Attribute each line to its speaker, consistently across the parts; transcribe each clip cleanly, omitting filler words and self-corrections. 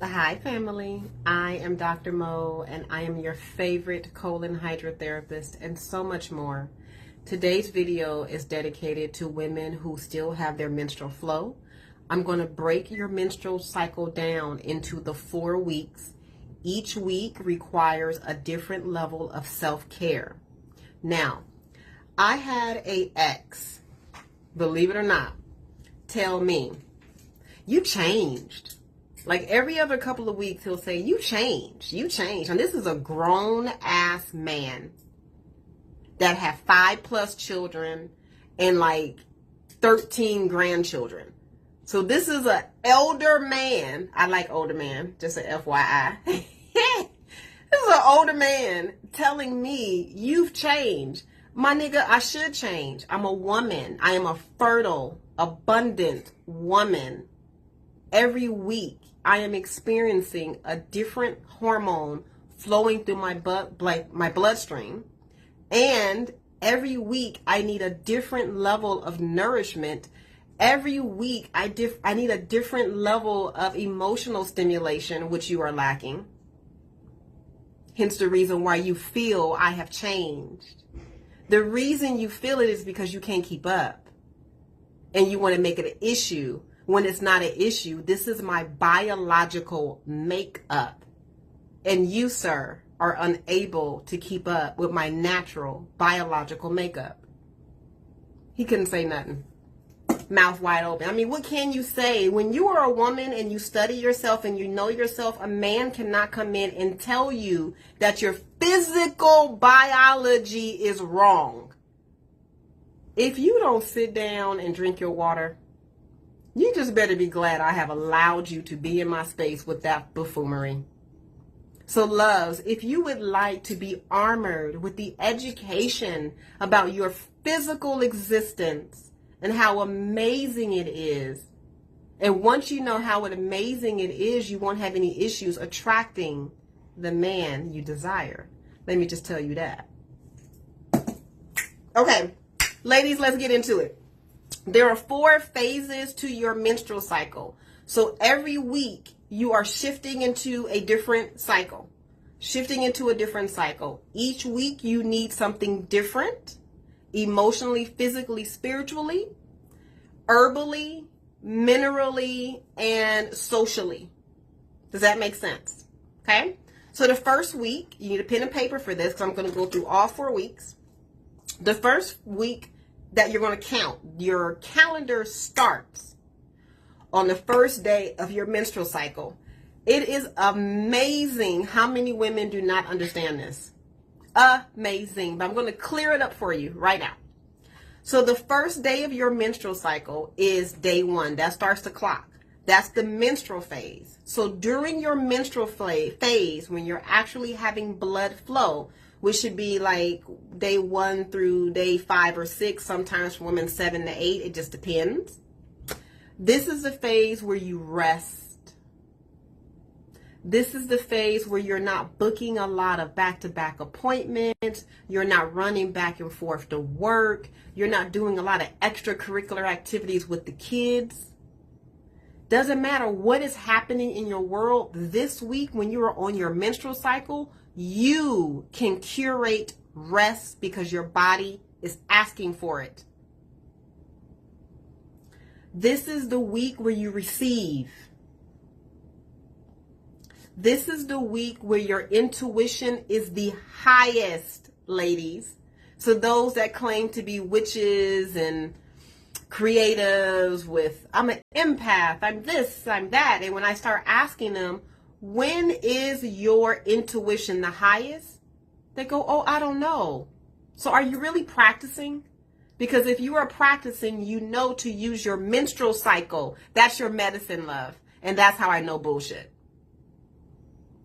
Speaker 1: Hi family, I am Dr. Mo and I am your favorite colon hydrotherapist and so much more. Today's video is dedicated to women who still have their menstrual flow. I'm going to break your menstrual cycle down into the 4 weeks. Each week requires a different level of self-care. Now, I had an ex, believe it or not, tell me, you changed. Like every other couple of weeks, he'll say, you changed. And this is a grown ass man that had 5+ children and like 13 grandchildren. So this is an elder man. I like older man, just an FYI. This is an older man telling me, you've changed. My nigga, I should change. I'm a woman. I am a fertile, abundant woman. Every week, I am experiencing a different hormone flowing through my bloodstream. And every week, I need a different level of nourishment. Every week, I need a different level of emotional stimulation, which you are lacking. Hence the reason why you feel I have changed. The reason you feel it is because you can't keep up. And you want to make it an issue. When it's not an issue, this is my biological makeup. And you, sir, are unable to keep up with my natural biological makeup. He couldn't say nothing. Mouth wide open. I mean, what can you say? When you are a woman and you study yourself and you know yourself, a man cannot come in and tell you that your physical biology is wrong. If you don't sit down and drink your water, you just better be glad I have allowed you to be in my space with that buffoonery. So loves, if you would like to be armored with the education about your physical existence and how amazing it is, and once you know how amazing it is, you won't have any issues attracting the man you desire. Let me just tell you that. Okay, ladies, let's get into it. There are 4 phases to your menstrual cycle. So every week you are shifting into a different cycle. Each week you need something different, emotionally, physically, spiritually, herbally, minerally, and socially. Does that make sense? Okay. So the first week, you need a pen and paper for this because I'm going to go through all 4 weeks. The first week that you're going to count, your calendar starts on the first day of your menstrual cycle. It is amazing how many women do not understand this. Amazing. But I'm going to clear it up for you right now. So the first day of your menstrual cycle is day 1. That starts the clock. That's the menstrual phase. So during your menstrual phase, when you're actually having blood flow, which should be like day 1 through day 5 or 6, sometimes for women 7 to 8, it just depends. This is the phase where you rest. This is the phase where you're not booking a lot of back-to-back appointments. You're not running back and forth to work. You're not doing a lot of extracurricular activities with the kids. Doesn't matter what is happening in your world this week when you are on your menstrual cycle, you can curate rest because your body is asking for it. This is the week where you receive. This is the week where your intuition is the highest, ladies. So those that claim to be witches and creatives with, I'm an empath, I'm this, I'm that. And when I start asking them, when is your intuition the highest? They go, oh, I don't know. So are you really practicing? Because if you are practicing, you know to use your menstrual cycle. That's your medicine, love. And that's how I know bullshit.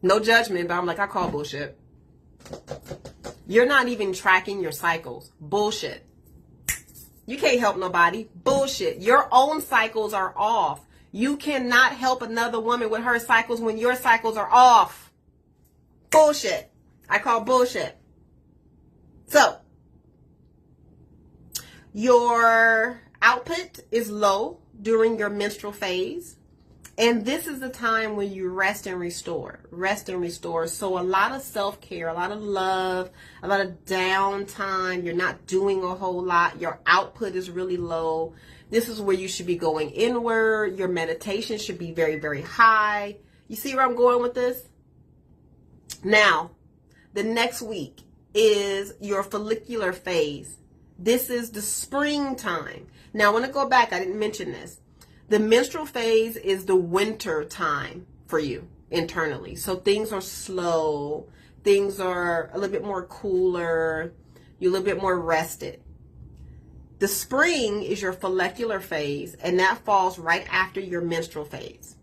Speaker 1: No judgment, but I'm like, I call bullshit. You're not even tracking your cycles. Bullshit. You can't help nobody. Bullshit. Your own cycles are off. You cannot help another woman with her cycles when your cycles are off. Bullshit. I call bullshit. So, your output is low during your menstrual phase. And this is the time when you rest and restore. Rest and restore. So a lot of self-care, a lot of love, a lot of downtime. You're not doing a whole lot. Your output is really low. This is where you should be going inward. Your meditation should be very, very high. You see where I'm going with this? Now, the next week is your follicular phase. This is the springtime. Now, I want to go back. I didn't mention this. The menstrual phase is the winter time for you internally. So things are slow. Things are a little bit more cooler. You're a little bit more rested. The spring is your follicular phase, and that falls right after your menstrual phase.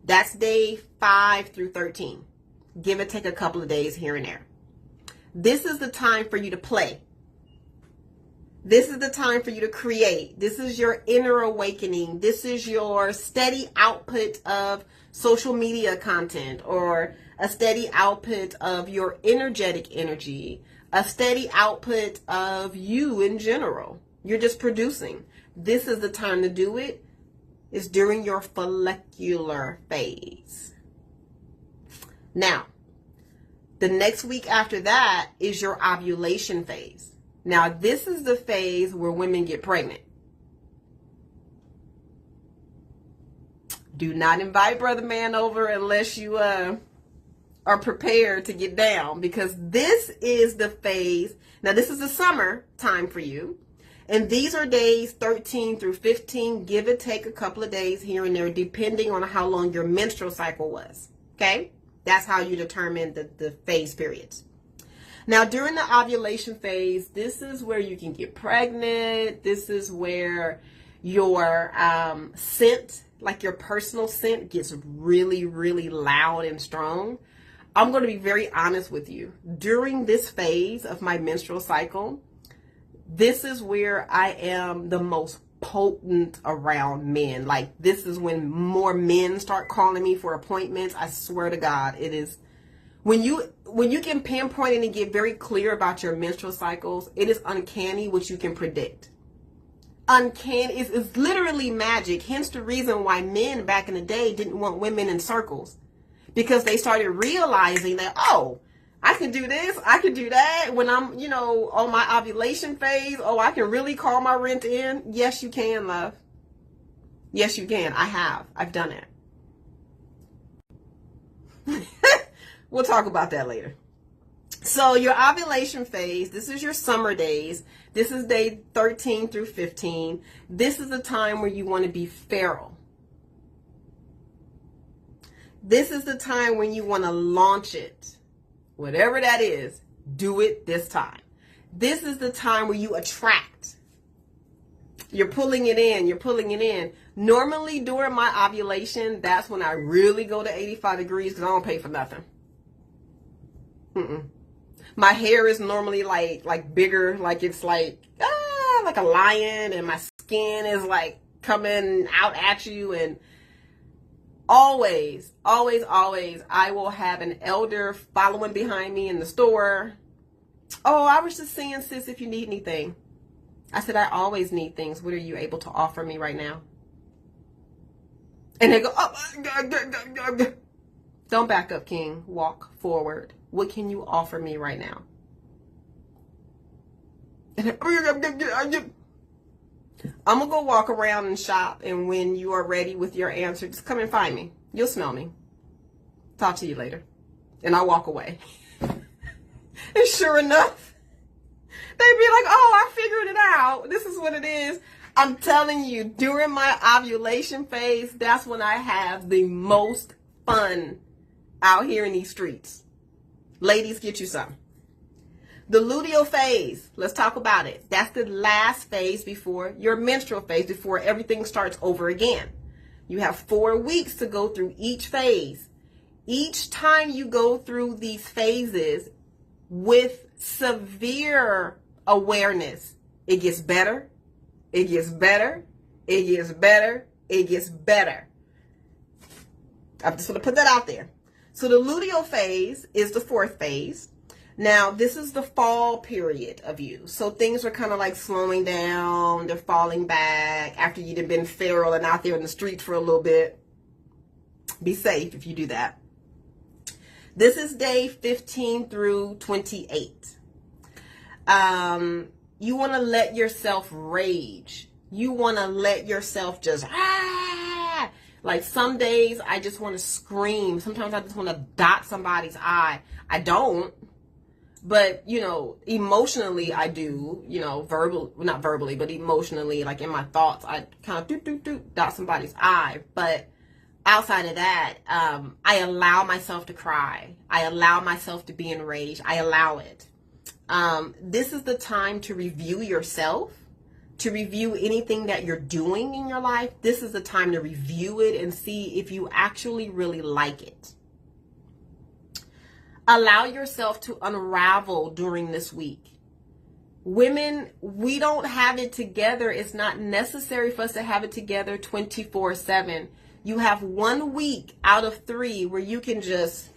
Speaker 1: That's day 5 through 13. Give or take a couple of days here and there. This is the time for you to play. This is the time for you to create. This is your inner awakening. This is your steady output of social media content, or a steady output of your energetic energy, a steady output of you in general. You're just producing. This is the time to do it. It's during your follicular phase. Now, the next week after that is your ovulation phase. Now, this is the phase where women get pregnant. Do not invite Brother Man over unless you are prepared to get down, because this is the phase. Now, this is the summer time for you. And these are days 13 through 15. Give or take a couple of days here and there, depending on how long your menstrual cycle was. Okay? That's how you determine the phase periods. Now, during the ovulation phase, this is where you can get pregnant. This is where your scent, like your personal scent, gets really, really loud and strong. I'm going to be very honest with you. During this phase of my menstrual cycle, this is where I am the most potent around men. Like, this is when more men start calling me for appointments. I swear to God, it is. When you can pinpoint it and get very clear about your menstrual cycles, it is uncanny what you can predict. Uncanny is literally magic. Hence the reason why men back in the day didn't want women in circles, because they started realizing that, oh, I can do this, I can do that. When I'm, on my ovulation phase, oh, I can really call my rent in. Yes, you can, love. Yes, you can. I've done it. We'll talk about that later. So your ovulation phase, this is your summer days. This is day 13 through 15. This is the time where you want to be feral. This is the time when you want to launch it. Whatever that is, do it this time. This is the time where you attract. You're pulling it in. You're pulling it in. Normally during my ovulation, that's when I really go to 85 degrees because I don't pay for nothing. My hair is normally like bigger, like it's like a lion, and my skin is like coming out at you. And always, always, always, I will have an elder following behind me in the store. Oh, I was just saying, sis, if you need anything. I said, I always need things. What are you able to offer me right now? And they go, oh, don't back up, King. Walk forward. What can you offer me right now? I'm going to go walk around and shop, and when you are ready with your answer, just come and find me. You'll smell me. Talk to you later. And I walk away. And sure enough, they'd be like, oh, I figured it out. This is what it is. I'm telling you, during my ovulation phase, that's when I have the most fun out here in these streets. Ladies, get you some. The luteal phase, let's talk about it. That's the last phase before your menstrual phase, before everything starts over again. You have 4 weeks to go through each phase. Each time you go through these phases with severe awareness, it gets better, it gets better, it gets better, it gets better. I'm just going to put that out there. So the luteal phase is the 4th phase. Now, this is the fall period of you. So things are kind of like slowing down. They're falling back after you've been feral and out there in the street for a little bit. Be safe if you do that. This is day 15 through 28. You want to let yourself rage. You want to let yourself just, like some days I just want to scream. Sometimes I just want to dot somebody's eye. I don't, but emotionally I do, not verbally, but emotionally, like in my thoughts, I kind of dot somebody's eye. But outside of that, I allow myself to cry. I allow myself to be enraged. I allow it. This is the time to review yourself, to review anything that you're doing in your life. This is the time to review it and see if you actually really like it. Allow yourself to unravel during this week. Women, we don't have it together. It's not necessary for us to have it together 24/7. You have 1 week out of 3 where you can just,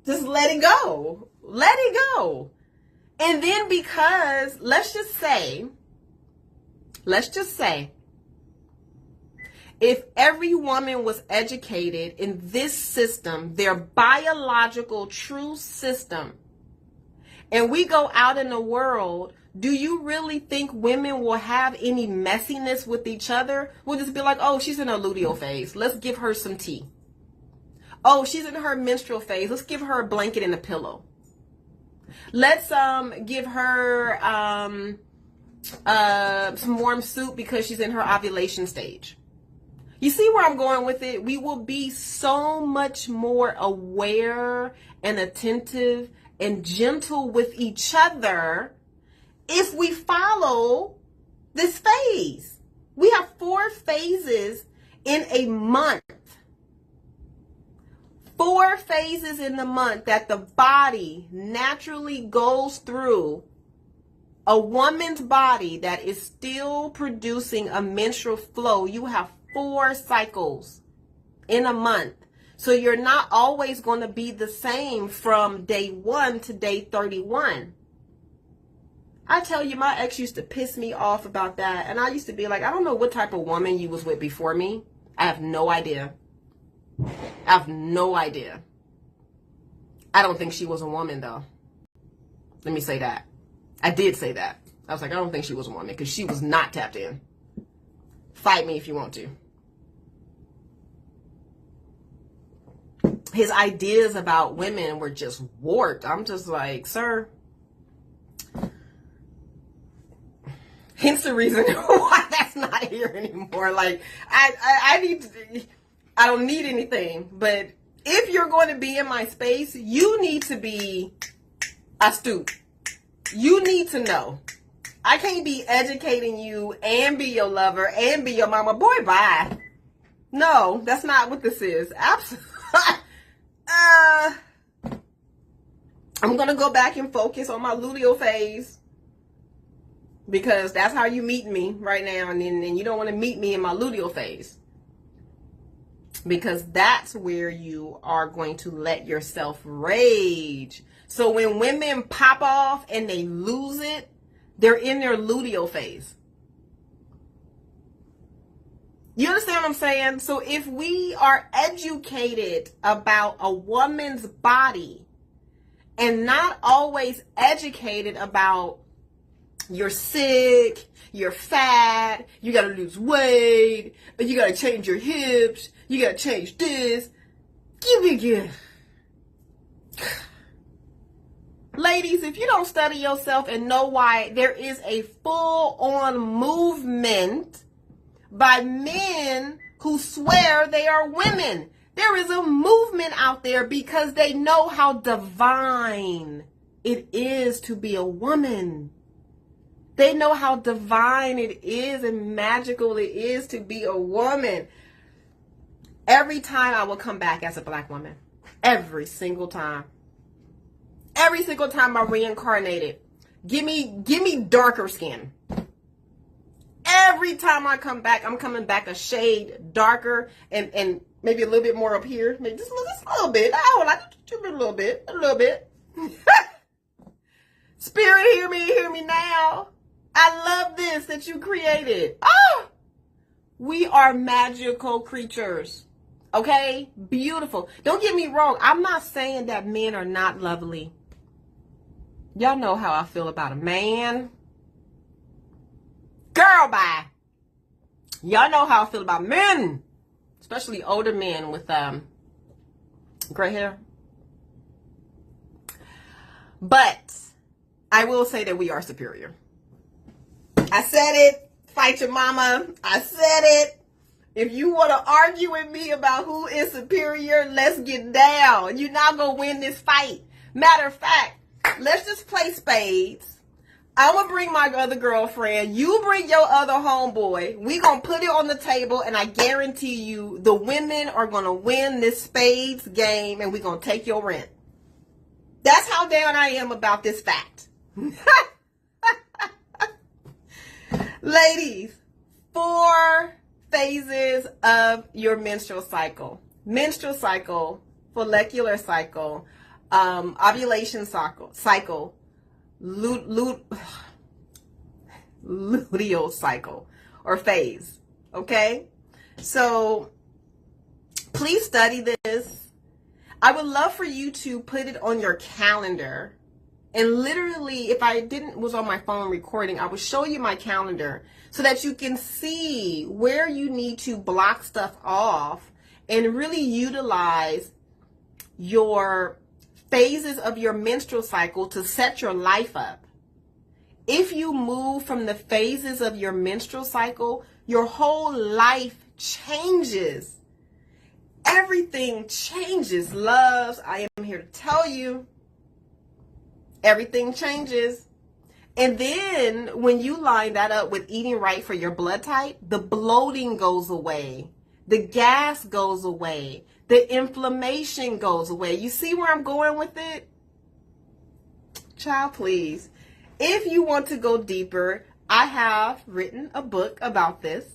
Speaker 1: just let it go. Let it go. And then because, let's just say, if every woman was educated in this system, their biological true system, and we go out in the world, do you really think women will have any messiness with each other? We'll just be like, oh, she's in her luteal phase. Let's give her some tea. Oh, she's in her menstrual phase. Let's give her a blanket and a pillow. Let's give her some warm soup because she's in her ovulation stage. You see where I'm going with it? We will be so much more aware and attentive and gentle with each other if we follow this phase. We have 4 phases in a month. 4 phases in the month that the body naturally goes through. A woman's body that is still producing a menstrual flow, you have 4 cycles in a month. So you're not always going to be the same from day 1 to day 31. I tell you, my ex used to piss me off about that. And I used to be like, I don't know what type of woman you was with before me. I have no idea. I have no idea. I don't think she was a woman, though. Let me say that. I did say that. I was like, I don't think she was a woman because she was not tapped in. Fight me if you want to. His ideas about women were just warped. I'm just like, sir. Hence the reason why that's not here anymore. Like, I don't need anything. But if you're going to be in my space, you need to be astute. You need to know. I can't be educating you and be your lover and be your mama. Boy, bye. No, that's not what this is. Absolutely. I'm going to go back and focus on my luteal phase because that's how you meet me right now. And then you don't want to meet me in my luteal phase because that's where you are going to let yourself rage. So when women pop off and they lose it, they're in their luteal phase. You understand what I'm saying? So if we are educated about a woman's body and not always educated about you're sick, you're fat, you got to lose weight, and you got to change your hips, you got to change this, Ladies, if you don't study yourself and know why there is a full-on movement by men who swear they are women. There is a movement out there because they know how divine it is to be a woman. They know how divine it is and magical it is to be a woman. Every time I will come back as a black woman. Every single time. Every single time I'm reincarnated. Give me darker skin. Every time I come back, I'm coming back a shade darker and maybe a little bit more up here. Maybe just a little bit. I would like to a little bit. A little bit. Spirit, hear me now. I love this that you created. Oh! We are magical creatures. Okay? Beautiful. Don't get me wrong. I'm not saying that men are not lovely. Y'all know how I feel about a man. Girl, bye. Y'all know how I feel about men. Especially older men with gray hair. But I will say that we are superior. I said it. Fight your mama. I said it. If you want to argue with me about who is superior, let's get down. You're not going to win this fight. Matter of fact, let's just play spades. I'm going to bring my other girlfriend. You bring your other homeboy. We're going to put it on the table, and I guarantee you the women are going to win this spades game, and we're going to take your rent. That's how down I am about this fact. Ladies, 4 phases of your menstrual cycle. Menstrual cycle, follicular cycle, ovulation cycle, luteal cycle, or phase. Okay? So, please study this. I would love for you to put it on your calendar. And literally, if I was on my phone recording, I would show you my calendar so that you can see where you need to block stuff off and really utilize your phases of your menstrual cycle to set your life up. If you move from the phases of your menstrual cycle, your whole life changes. Everything changes, loves. I am here to tell you, everything changes. And then when you line that up with eating right for your blood type, the bloating goes away. The gas goes away. The inflammation goes away. You see where I'm going with it? Child, please. If you want to go deeper, I have written a book about this.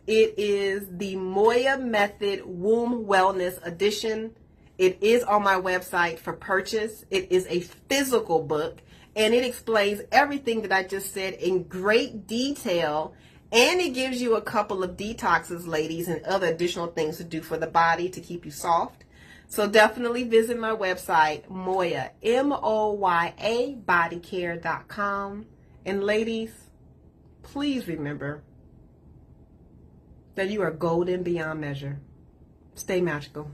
Speaker 1: It is the Moya Method Womb Wellness Edition. It is on my website for purchase. It is a physical book, and it explains everything that I just said in great detail, and it gives you a couple of detoxes, ladies, and other additional things to do for the body to keep you soft. So definitely visit my website, Moya, M-O-Y-A, bodycare.com. And ladies, please remember that you are golden beyond measure. Stay magical.